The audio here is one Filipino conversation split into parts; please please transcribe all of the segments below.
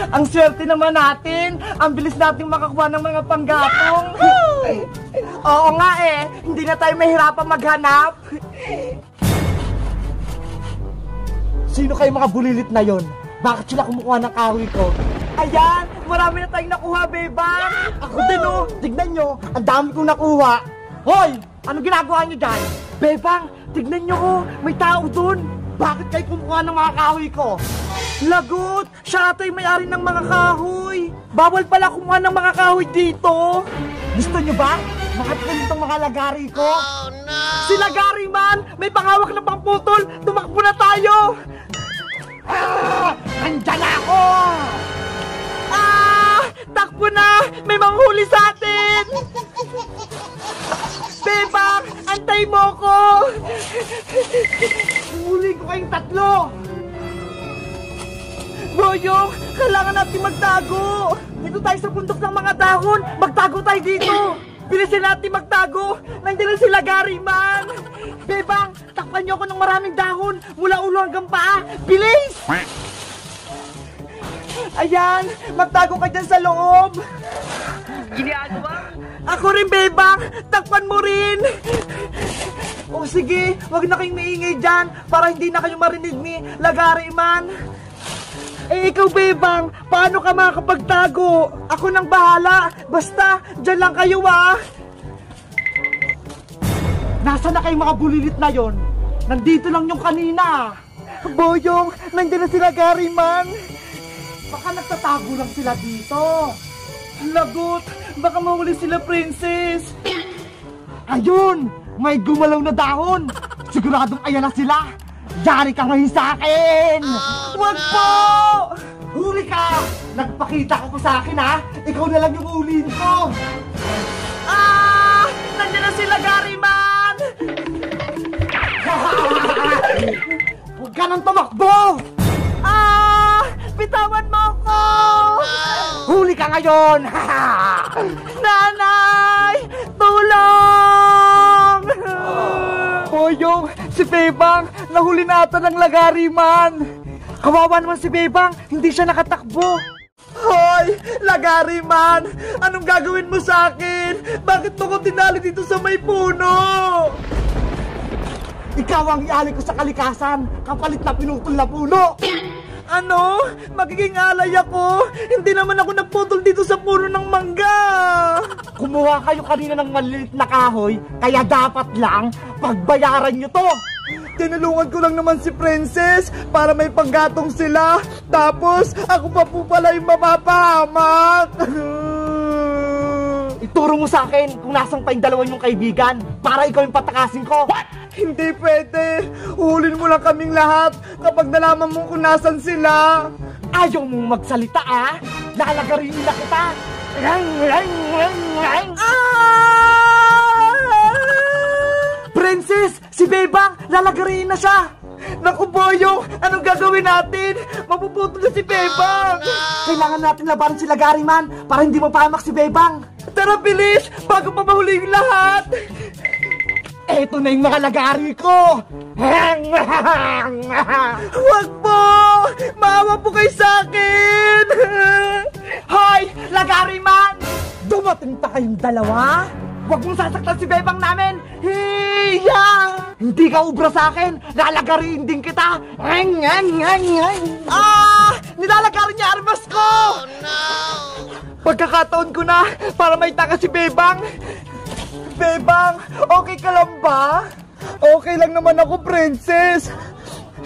Ang swerte naman natin. Ang bilis natin makakuha ng mga panggatong. Oo nga eh. Hindi na tayo mahirapan maghanap. Sino kayo mga bulilit na yon? Bakit sila kumukuha ng kahoy ko? Ayan! Marami na tayong nakuha, bebang! Ako din oh! Tignan nyo! Ang dami kong nakuha! Hoy! Anong ginagawa nyo dyan? Bebang! Tignan nyo oh! May tao dun! Bakit kayo kumukuha ng mga kahoy ko? Lagot! Siya ata'y may-ari ng mga kahoy! Bawal pala kumuha ng mga kahoy dito! Gusto nyo ba? Makatikin itong mga lagari ko? Oh no! Si lagari man! May pangawak na pangputol! Tumakbo na tayo! Ah! Nandyan ako! Ah! Takbo na! May manghuli sa atin! Bebang! Antay mo ko! Huli ko kayong tatlo! Boyong! Kailangan natin magtago! Dito tayo sa bundok ng mga dahon! Magtago tayo dito! Bilisin natin magtago! Nandiyan na sila Gary man! Bebang! Takpan niyo ako ng maraming dahon! Mula ulo hanggang paa! Bilis! Ayan! Magtago ka dyan sa loob! Ginagawa? Ako rin, Bebang! Takpan mo rin! O sige, wag na kayong maingay dyan para hindi na kayo marinig ni Lagari man! Eh ikaw, Bebang, paano ka makakapagtago? Ako nang bahala! Basta, dyan lang kayo ah! Nasaan na kayong mga bulilit na yon? Nandito lang yung kanina! Boyong, nandiyan na sila Gary man! Baka nagtatago lang sila dito! Lagot! Baka mahuli sila, Princess! Ayun! May gumalaw na dahon! Siguradong ayan na sila! Yari ka ngayon sa akin! Wag po! Huli ka! Nagpakita ka pa sa akin ha! Ikaw na lang yung ulihin ko! Ah! Nandiyan na sila, Gary man! Huwag ka nang tumakbo! Ah! Bitawan mo ako! Huli ka ngayon! Nanay! Tulong! Boyong, si Bebang, nahuli na ata ng Lagari man! Kawawa naman si Bebang, hindi siya nakatakbo! Hoy! Lagari man! Anong gagawin mo sa akin? Bakit mo ko tinali dito sa may puno? Ikaw ang iali ko sa kalikasan, kapalit na pinutol na puno! Ano? Magiging alay ako? Hindi naman ako nagputol dito sa puno ng mangga! Kumuha kayo kanina ng maliit na kahoy, kaya dapat lang pagbayaran nyo to! Tinulungan ko lang naman si Princess para may panggatong sila, tapos ako pa po pala yung mapapahamak! Ituro mo sa akin kung nasang pa yung dalawa yung kaibigan para ikaw yung patakasin ko! What? Hindi pwede! Uhulin mo lang kaming lahat kapag nalaman mo kung nasan sila! Ayaw mong magsalita ah! Lalagarin na kita! Princess! Si Bebang! Lalagarin na siya! Naku Boyong! Anong gagawin natin? Mapuputol na si Bebang! Oh, no! Kailangan natin labanan si Lagari man para hindi mapahamak si Bebang! Tara bilis! Bago pa mahuli yung lahat! Eto na yung mga lagari ko! Huwag po! Maawa po kayo sa akin! Hoy! Lagari man! Dumating pa kayong dalawa? Huwag mong sasaktan si Bebang namin! Hiya! Hindi ka ubra sa akin! Lalagarin din kita! Ah! Nilalagarin niya armas ko! Oh no! Pagkakataon ko na para maitaka si Bebang! Bebang, okay ka lang ba? Okay lang naman ako, Princess.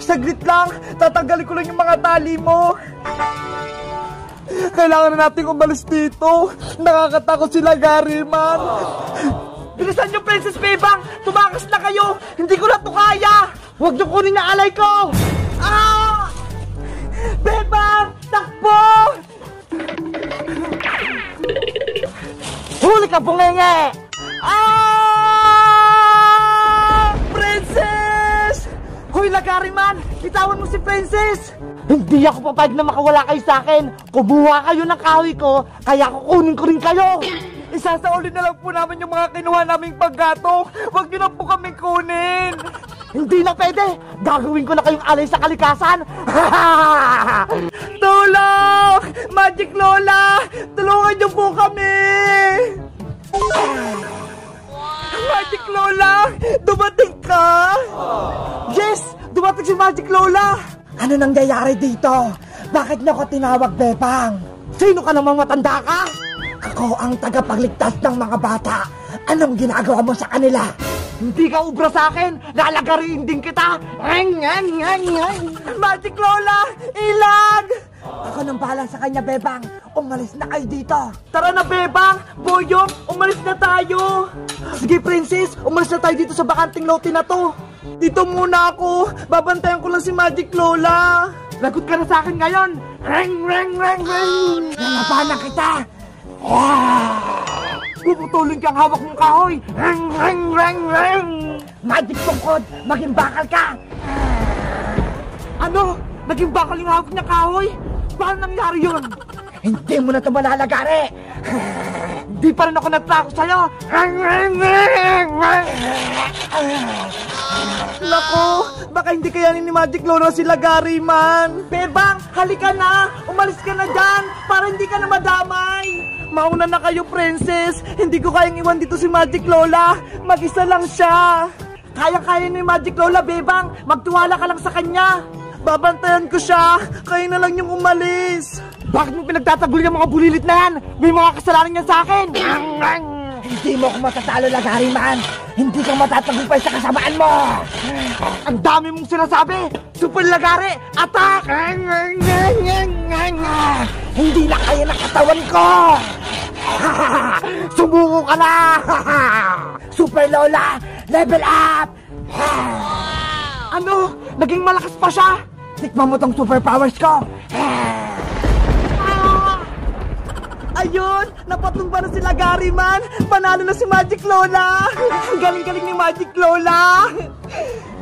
Saglit lang, tatanggalin ko lang yung mga tali mo. Kailangan na natin umalis dito. Nakakatakot sila, Gary man. Bilisan nyo, Princess Bebang. Tumakas na kayo. Hindi ko na ito kaya. Huwag nyo kunin na alay ko. Ah! Bebang, takbo! Huli ka, bungenge! Ah! Princess! Hoy, Lagari man! Itawan mo si Princess! Hindi ako papayag na makawala kayo sa akin! Kumuha kayo ng kahoy ko, kaya kukunin ko rin kayo! Isasauli na lang po namin yung mga kinuha naming paggatong! Huwag nyo na po kaming kunin! Hindi na pwede! Gagawin ko na kayong alay sa kalikasan! Tulong! Tulungan niyo po kami! Magic Lola! Dumating ka! Yes! Dumating si Magic Lola! Ano nangyayari dito? Bakit niyo ko tinawag, Bebang? Sino ka namang matanda ka? Ako ang tagapagligtas ng mga bata. Anong ginagawa mo sa kanila? Hindi ka ubra sa akin! Lalagariin din kita! Magic Lola! Ilag! Ako nang bahala sa kanya, Bebang. Umalis na kayo dito. Tara na, Bebang! Boyong, umalis na tayo! Sige, Princess, umalis na tayo dito sa bakanting lote na to. Dito muna ako. Babantayan ko lang si Magic Lola. Lagot ka na sa akin ngayon. Lalabanan kita. Puputulin kang hawak mong kahoy. Magic tungkod, maging bakal ka. Ano? Naging bakal yung hawak niya kahoy? Paano nangyari yun? Hindi mo na ito malalagari. Hindi pa rin ako natrako sa'yo. Naku, baka hindi kayanin ni Magic Lola si Lagari man. Bebang, halika na. Umalis ka na dyan para hindi ka na madamay. Mauna na kayo, Princess. Hindi ko kayang iwan dito si Magic Lola. Mag-isa lang siya. Kaya-kaya ni Magic Lola, Bebang. Magtiwala ka lang sa kanya. Babantayan ko siya. Kayo na lang yung umalis. Bakit mo pinagtatagol yung mga bulilit na yan? May mga kasalanan yan sa akin. Hindi mo ako matatalo, Lagari man. Hindi ka matatagumpay sa kasamaan mo. Ang dami mong sinasabi. Super Lagari, attack! Hindi na kaya ng katawan ko. Sumuko ka na. Super Lola, level up. Ano? Naging malakas pa siya. Tikman mo tong superpowers ko. Ayun! Napatumba na si Lagari man! Panalo na si Magic Lola! Ang galing-galing ni Magic Lola!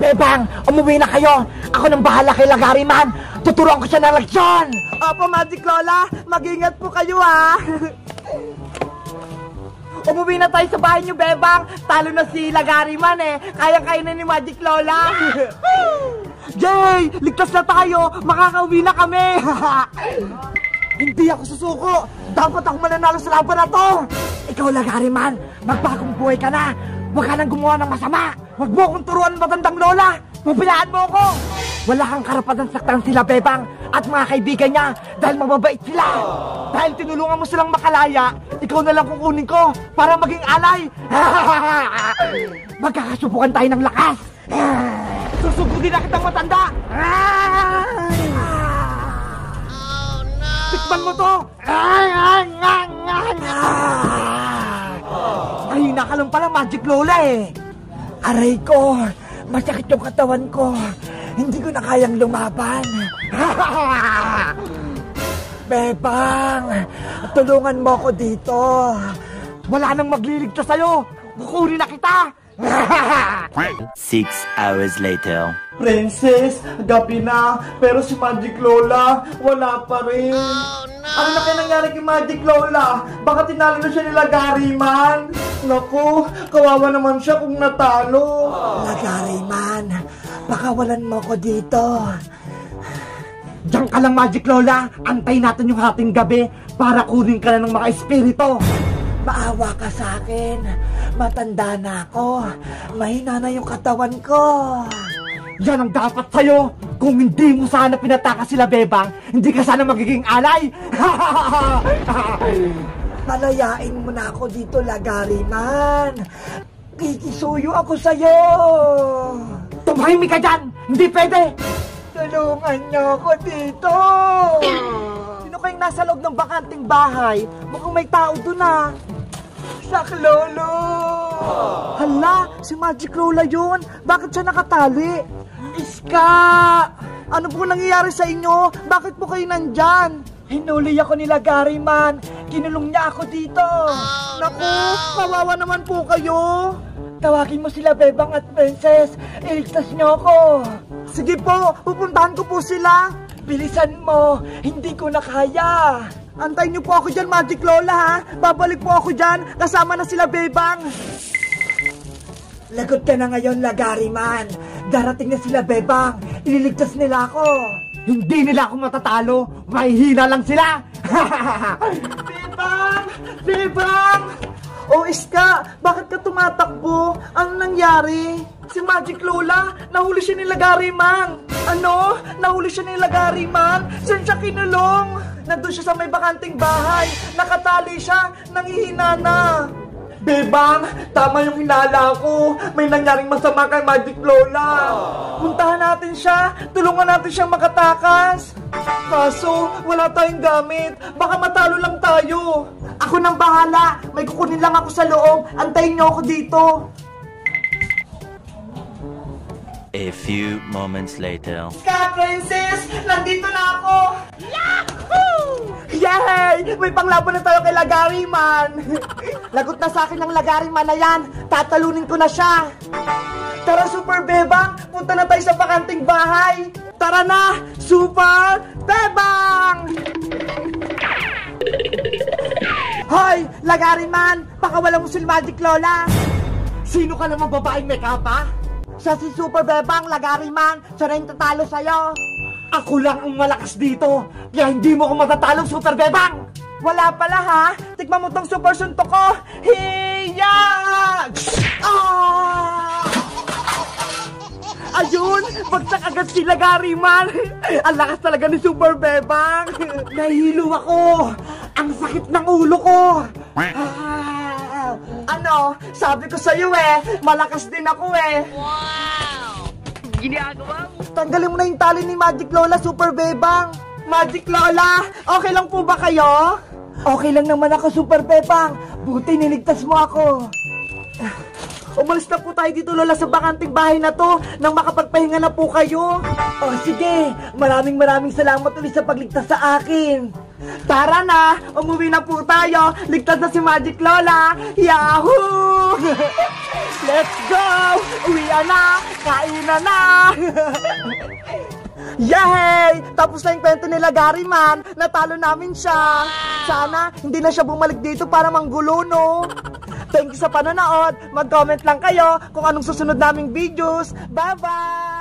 Bebang! Umuwi na kayo! Ako nang bahala kay Lagari man! Tuturuan ko siya ng leksyon! Opo, Magic Lola! Mag-ingat po kayo, ha! Umuwi na tayo sa bahay niyo, Bebang! Talo na si Lagari man, eh! Kaya-kaya na ni Magic Lola! Yay! Ligtas na tayo! Makakauwi na kami! Hindi ako susuko! Dapat ako mananalo sa laban na to! Ikaw, Lagari man, magbagong buhay ka na! Huwag ka nang gumawa ng masama! Huwag mo akong turuan matandang lola! Pabayaan mo ako! Wala kang karapatan saktan sila, Bebang, at mga kaibigan niya dahil mababait sila! Dahil tinulungan mo silang makalaya, ikaw na lang kukunin ko para maging alay! Magkakasubukan tayo ng lakas! Susugudin na kitang matanda! Tikman mo to! Ay, ka lang pala, Magic Lola eh. Aray ko, masakit yung katawan ko. Hindi ko na kayang lumaban. Bebang, tulungan mo ko dito. Wala nang magliligtas sa'yo. Kukunin na kita. 6 hours later. Princess, gabi na, pero si Magic Lola, wala pa rin. Ano na kaya nangyari kay Magic Lola? Baka tinalo na siya ni Lagari man. Naku, kawawa naman siya kung natalo. Lagari man, pakawalan mo ko dito. Diyan ka lang, Magic Lola. Antayin natin yung hating gabi para kunin ka na ng mga espiritu. Maawa ka sa akin. Matanda na ako. Mahina na yung katawan ko. Yan ang dapat sa'yo. Kung hindi mo sana pinataka sila, Bebang, hindi ka sana magiging alay. Palayain mo na ako dito, Lagari man. Kikisuyo ako sa'yo. Tumahimik ka dyan. Hindi pwede. Tulungan niyo ako dito. Sino kayong nasa loob ng bakanting bahay? Mukhang may tao dun ah. Saklolo! Hala, si Magic Lola yun. Bakit siya nakatali? Iska! Ano po nangyayari sa inyo? Bakit po kayo nandyan? Hinuli ako ni Lagari man. Kinulong niya ako dito. Naku, kawawa naman po kayo. Tawagin mo sila, Bebang at Princess. Iligtas niyo ako. Sige po, pupuntahan ko po sila. Bilisan mo, hindi ko na kaya. Antayin niyo po ako dyan, Magic Lola, ha? Babalik po ako dyan, kasama na sila, Bebang. Lagot ka na ngayon, Lagari man. Darating na sila, Bebang. Ililigtas nila ako. Hindi nila ako matatalo. Mahihina lang sila. Bebang! Bebang! Bebang! O Iska, bakit ka tumatakbo? Ano nangyari? Si Magic Lola, nahuli siya ni Lagariman. Ano? Nahuli siya ni Lagariman? Saan siya kinulong? Nandun siya sa may bakanting bahay. Nakatali siya, nangihina na. Bebang, tama yung hinala ko. May nangyaring masama kay Magic Lola. Puntahan natin siya. Tulungan natin siyang makatakas. Kaso, wala tayong gamit. Baka matalo lang tayo. Ako nang bahala. May kukunin lang ako sa loob. Antayin niyo ako dito. A few moments later. Ska Princess! Nandito na ako! Yahoo! Yay! May panglaban na tayo kay Lagariman! Lagot na sa akin ng Lagariman na yan! Tatalunin ko na siya! Tara, Super Bebang! Punta na tayo sa bakanting bahay! Tara na! Super Bebang! Hoy! Lagariman! Pakawalan mo si Magic Lola! Sino ka namang babaeng may kapa? Siya si Super Bebang, Lagariman. Siya na yung tatalo sa'yo. Ako lang ang malakas dito. Kaya hindi mo ako matatalo, Super Bebang. Wala pala ha. Tikman mo tong super suntok ko. Hiya! Ah! Ayun! Bagsak agad si Lagariman. Ang lakas talaga ni Super Bebang. Nahihilo ako. Ang sakit ng ulo ko. Ano? Sabi ko sa'yo malakas din ako Wow! Ginagawa mo? Tanggalin mo na yung tali ni Magic Lola, Super Bebang. Magic Lola, okay lang po ba kayo? Okay lang naman ako, Super Bebang. Buti niligtas mo ako. Umalis na po tayo dito, Lola, sa bakanting bahay na to nang makapagpahinga na po kayo. Oh, sige. Maraming salamat ulit sa pagligtas sa akin. Tara na, umuwi na po tayo. Ligtas na si Magic Lola. Yahoo! Let's go! Uwian na! Kainan na! Yay! Tapos na yung kwento ni Lagariman. Natalo namin siya. Sana hindi na siya bumalik dito para manggulo, no? Thank you sa panonood. Mag-comment lang kayo kung anong susunod naming videos. Bye-bye!